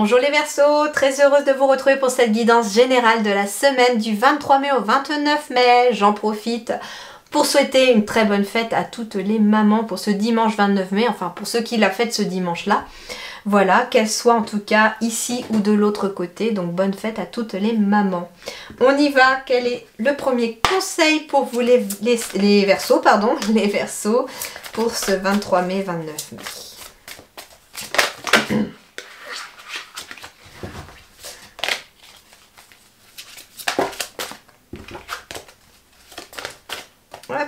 Bonjour les Verseaux, très heureuse de vous retrouver pour cette guidance générale de la semaine du 23 mai au 29 mai. J'en profite pour souhaiter une très bonne fête à toutes les mamans pour ce dimanche 29 mai, enfin pour ceux qui la fêtent ce dimanche-là. Voilà, qu'elles soient en tout cas ici ou de l'autre côté, donc bonne fête à toutes les mamans. On y va, quel est le premier conseil pour vous les Verseaux, pardon, les Verseaux pour ce 23 mai, 29 mai. Hop.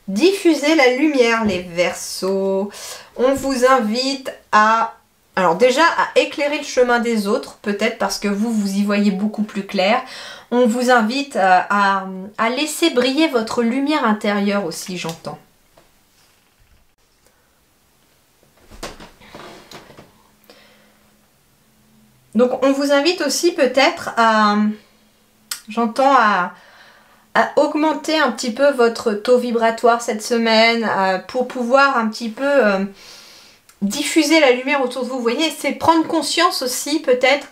Diffusez la lumière, les Verseaux. On vous invite à, alors déjà à éclairer le chemin des autres, peut-être parce que vous y voyez beaucoup plus clair. On vous invite à laisser briller votre lumière intérieure aussi, j'entends. Donc on vous invite aussi peut-être à, j'entends, à augmenter un petit peu votre taux vibratoire cette semaine pour pouvoir un petit peu diffuser la lumière autour de vous. Vous voyez, c'est prendre conscience aussi peut-être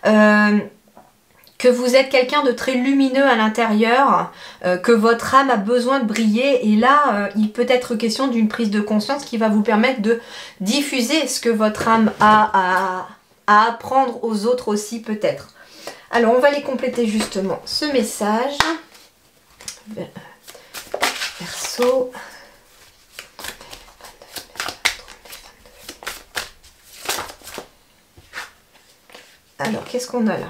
que vous êtes quelqu'un de très lumineux à l'intérieur, que votre âme a besoin de briller, et là il peut être question d'une prise de conscience qui va vous permettre de diffuser ce que votre âme a à apprendre aux autres aussi peut-être. Alors on va les compléter justement ce message. Verseau. Alors qu'est-ce qu'on a là?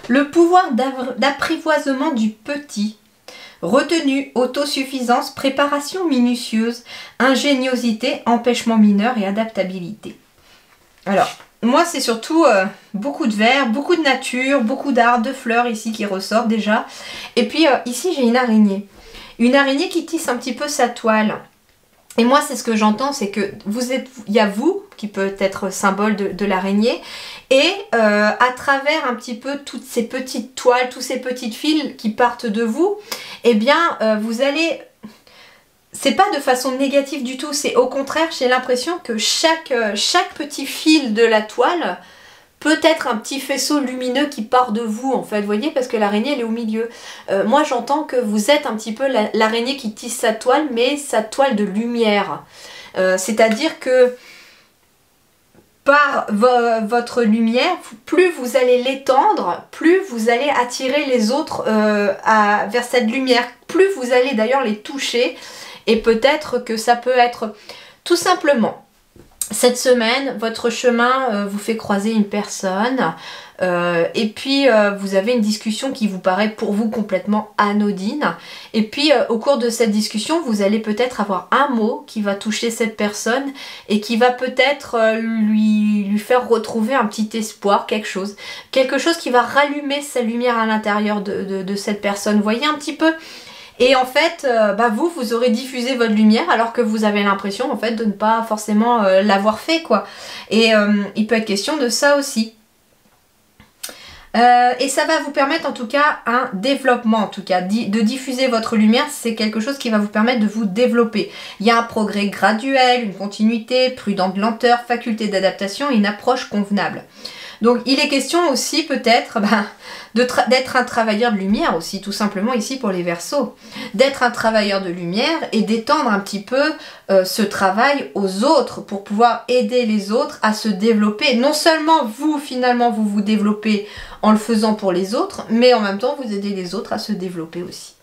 Le pouvoir d'apprivoisement du petit. Retenue, autosuffisance, préparation minutieuse, ingéniosité, empêchement mineur et adaptabilité. Alors, moi c'est surtout beaucoup de vert, beaucoup de nature, beaucoup d'arbres, de fleurs ici qui ressortent déjà. Et puis ici j'ai une araignée. Une araignée qui tisse un petit peu sa toile. Et moi c'est ce que j'entends, c'est que il y a vous qui peut être symbole de l'araignée. Et à travers un petit peu toutes ces petites toiles, tous ces petites fils qui partent de vous, eh bien vous allez... C'est pas de façon négative du tout, c'est au contraire, j'ai l'impression que chaque petit fil de la toile peut être un petit faisceau lumineux qui part de vous, en fait, vous voyez, parce que l'araignée, elle est au milieu. Moi, j'entends que vous êtes un petit peu l'araignée qui tisse sa toile, mais sa toile de lumière. C'est-à-dire que par votre lumière, plus vous allez l'étendre, plus vous allez attirer les autres vers cette lumière, plus vous allez d'ailleurs les toucher. Et peut-être que ça peut être tout simplement, cette semaine, votre chemin vous fait croiser une personne et puis vous avez une discussion qui vous paraît pour vous complètement anodine. Et puis au cours de cette discussion, vous allez peut-être avoir un mot qui va toucher cette personne et qui va peut-être lui faire retrouver un petit espoir, quelque chose qui va rallumer sa lumière à l'intérieur de cette personne. Vous voyez un petit peu? Et en fait, vous aurez diffusé votre lumière alors que vous avez l'impression en fait de ne pas forcément l'avoir fait, quoi. Et il peut être question de ça aussi. Et ça va vous permettre en tout cas un développement, en tout cas, de diffuser votre lumière, c'est quelque chose qui va vous permettre de vous développer. Il y a un progrès graduel, une continuité, prudente lenteur, faculté d'adaptation et une approche convenable. Donc il est question aussi peut-être d'être un travailleur de lumière aussi, tout simplement ici pour les Verseaux. D'être un travailleur de lumière et d'étendre un petit peu ce travail aux autres pour pouvoir aider les autres à se développer. Non seulement vous, finalement, vous développez en le faisant pour les autres, mais en même temps vous aidez les autres à se développer aussi.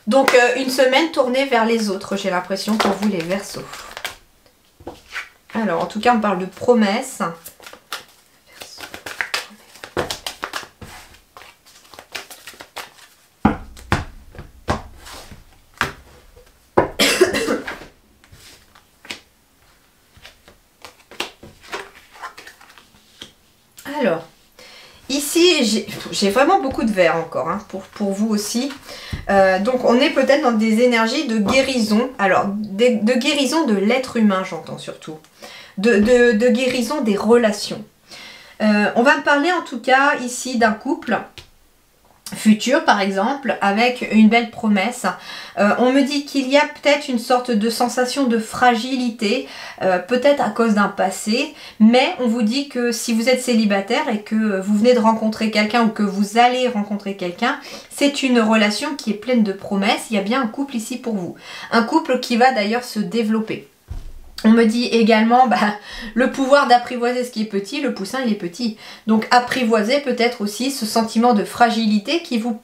Donc une semaine tournée vers les autres, j'ai l'impression, pour vous les Verseaux. Alors en tout cas on parle de promesses. Alors, ici, j'ai vraiment beaucoup de vert encore, hein, pour vous aussi. Donc, on est peut-être dans des énergies de guérison. Alors, de guérison de l'être humain, j'entends surtout. De guérison des relations. On va me parler en tout cas ici d'un couple futur par exemple, avec une belle promesse. On me dit qu'il y a peut-être une sorte de sensation de fragilité, peut-être à cause d'un passé, mais on vous dit que si vous êtes célibataire et que vous venez de rencontrer quelqu'un ou que vous allez rencontrer quelqu'un, c'est une relation qui est pleine de promesses. Il y a bien un couple ici pour vous. Un couple qui va d'ailleurs se développer. On me dit également le pouvoir d'apprivoiser ce qui est petit, le poussin il est petit. Donc apprivoiser peut-être aussi ce sentiment de fragilité qui vous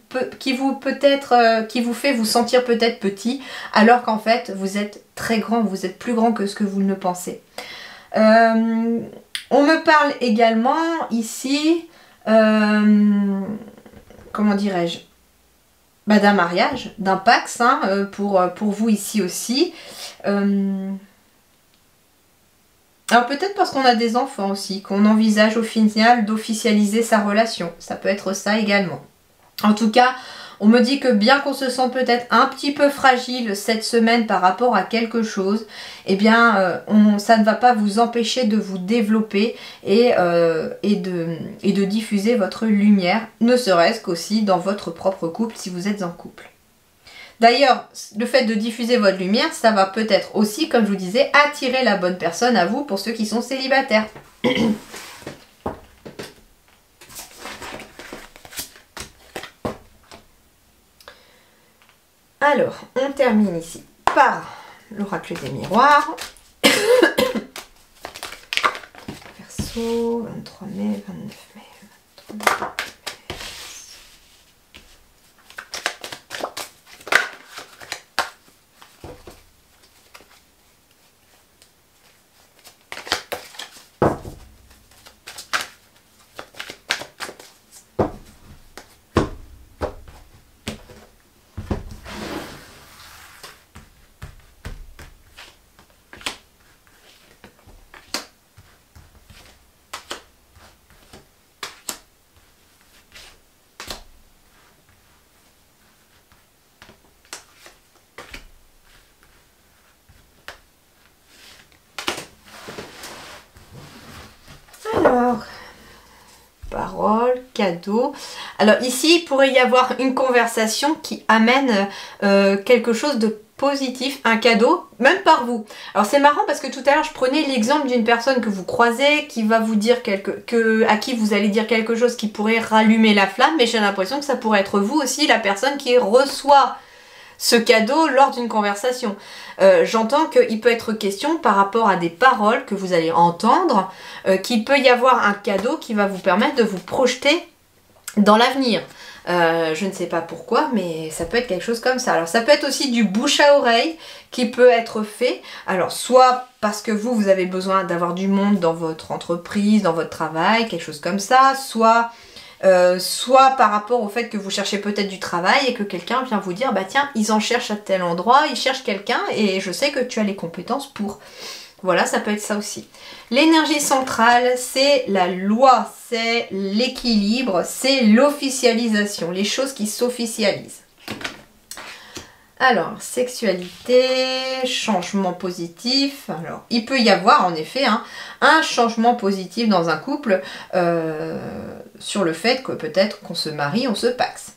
fait vous sentir peut-être petit, alors qu'en fait vous êtes très grand, vous êtes plus grand que ce que vous ne pensez. On me parle également ici, comment dirais-je, d'un mariage, d'un pax pour vous ici aussi. Alors peut-être parce qu'on a des enfants aussi, qu'on envisage au final d'officialiser sa relation. Ça peut être ça également. En tout cas, on me dit que bien qu'on se sent peut-être un petit peu fragile cette semaine par rapport à quelque chose, eh bien ça ne va pas vous empêcher de vous développer et de diffuser votre lumière, ne serait-ce qu'aussi dans votre propre couple si vous êtes en couple. D'ailleurs, le fait de diffuser votre lumière, ça va peut-être aussi, comme je vous disais, attirer la bonne personne à vous pour ceux qui sont célibataires. Alors, on termine ici par l'oracle des miroirs. Verseau, 23 mai, 29 mai, 23 mai. Alors, parole, cadeau. Alors ici, il pourrait y avoir une conversation qui amène quelque chose de positif, un cadeau, même par vous. Alors c'est marrant parce que tout à l'heure, je prenais l'exemple d'une personne que vous croisez, qui va vous dire à qui vous allez dire quelque chose qui pourrait rallumer la flamme, mais j'ai l'impression que ça pourrait être vous aussi, la personne qui reçoit ce cadeau lors d'une conversation. J'entends qu'il peut être question par rapport à des paroles que vous allez entendre, qu'il peut y avoir un cadeau qui va vous permettre de vous projeter dans l'avenir. Je ne sais pas pourquoi, mais ça peut être quelque chose comme ça. Alors ça peut être aussi du bouche à oreille qui peut être fait. Alors soit parce que vous avez besoin d'avoir du monde dans votre entreprise, dans votre travail, quelque chose comme ça, soit par rapport au fait que vous cherchez peut-être du travail et que quelqu'un vient vous dire bah tiens, ils en cherchent à tel endroit, ils cherchent quelqu'un et je sais que tu as les compétences pour. Voilà, ça peut être ça aussi. L'énergie centrale, c'est la loi, c'est l'équilibre, c'est l'officialisation, les choses qui s'officialisent. Alors, sexualité, changement positif. Alors, il peut y avoir en effet un changement positif dans un couple sur le fait que peut-être qu'on se marie, on se paxe.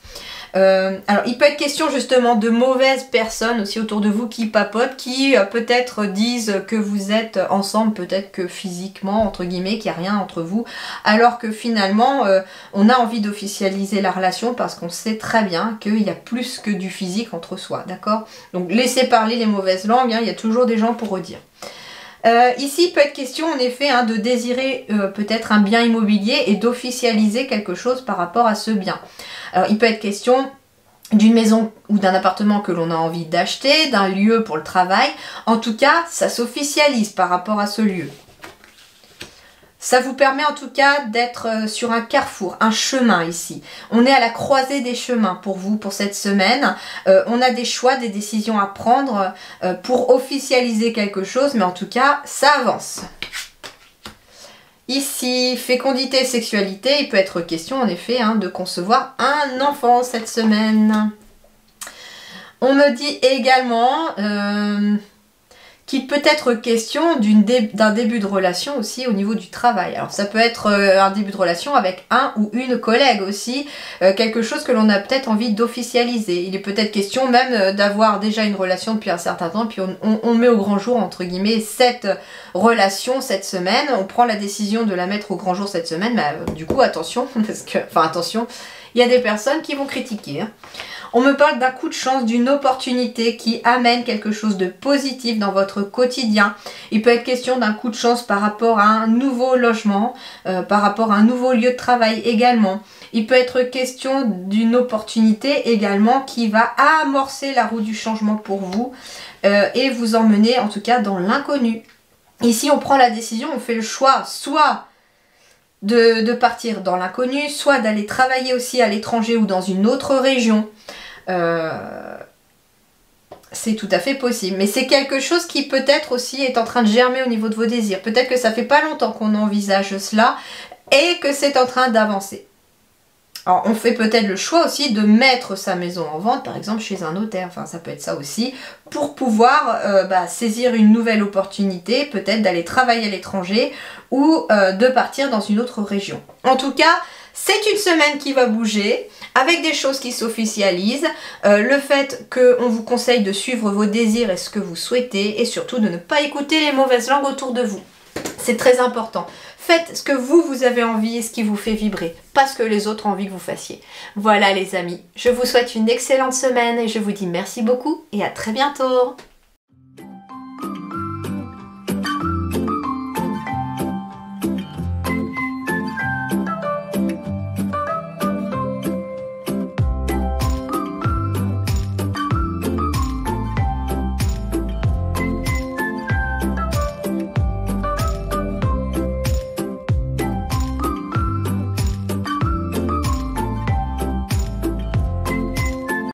Alors, il peut être question justement de mauvaises personnes aussi autour de vous qui papotent, qui peut-être disent que vous êtes ensemble, peut-être que physiquement, entre guillemets, qu'il n'y a rien entre vous, alors que finalement, on a envie d'officialiser la relation parce qu'on sait très bien qu'il y a plus que du physique entre soi, d'accord? Donc, laissez parler les mauvaises langues, il y a toujours des gens pour redire. Ici, il peut être question en effet de désirer peut-être un bien immobilier et d'officialiser quelque chose par rapport à ce bien. Alors, il peut être question d'une maison ou d'un appartement que l'on a envie d'acheter, d'un lieu pour le travail. En tout cas, ça s'officialise par rapport à ce lieu. Ça vous permet en tout cas d'être sur un carrefour, un chemin ici. On est à la croisée des chemins pour vous, pour cette semaine. On a des choix, des décisions à prendre pour officialiser quelque chose, mais en tout cas, ça avance. Ici, fécondité, sexualité, il peut être question en effet de concevoir un enfant cette semaine. On me dit également qu'il peut être question d'un début de relation aussi au niveau du travail. Alors ça peut être un début de relation avec un ou une collègue aussi, quelque chose que l'on a peut-être envie d'officialiser. Il est peut-être question même d'avoir déjà une relation depuis un certain temps, puis on met au grand jour, entre guillemets, cette relation cette semaine. On prend la décision de la mettre au grand jour cette semaine, mais du coup attention, parce que, enfin attention, il y a des personnes qui vont critiquer. Hein. On me parle d'un coup de chance, d'une opportunité qui amène quelque chose de positif dans votre quotidien. Il peut être question d'un coup de chance par rapport à un nouveau logement, par rapport à un nouveau lieu de travail également. Il peut être question d'une opportunité également qui va amorcer la roue du changement pour vous et vous emmener en tout cas dans l'inconnu. Ici, on prend la décision, on fait le choix soit de partir dans l'inconnu, soit d'aller travailler aussi à l'étranger ou dans une autre région. C'est tout à fait possible, mais c'est quelque chose qui peut-être aussi est en train de germer au niveau de vos désirs. Peut-être que ça fait pas longtemps qu'on envisage cela et que c'est en train d'avancer. Alors on fait peut-être le choix aussi de mettre sa maison en vente, par exemple chez un notaire, enfin ça peut être ça aussi, pour pouvoir saisir une nouvelle opportunité, peut-être d'aller travailler à l'étranger ou de partir dans une autre région. En tout cas, c'est une semaine qui va bouger, avec des choses qui s'officialisent, le fait qu'on vous conseille de suivre vos désirs et ce que vous souhaitez, et surtout de ne pas écouter les mauvaises langues autour de vous. C'est très important. Faites ce que vous avez envie et ce qui vous fait vibrer, pas ce que les autres ont envie que vous fassiez. Voilà les amis, je vous souhaite une excellente semaine et je vous dis merci beaucoup et à très bientôt.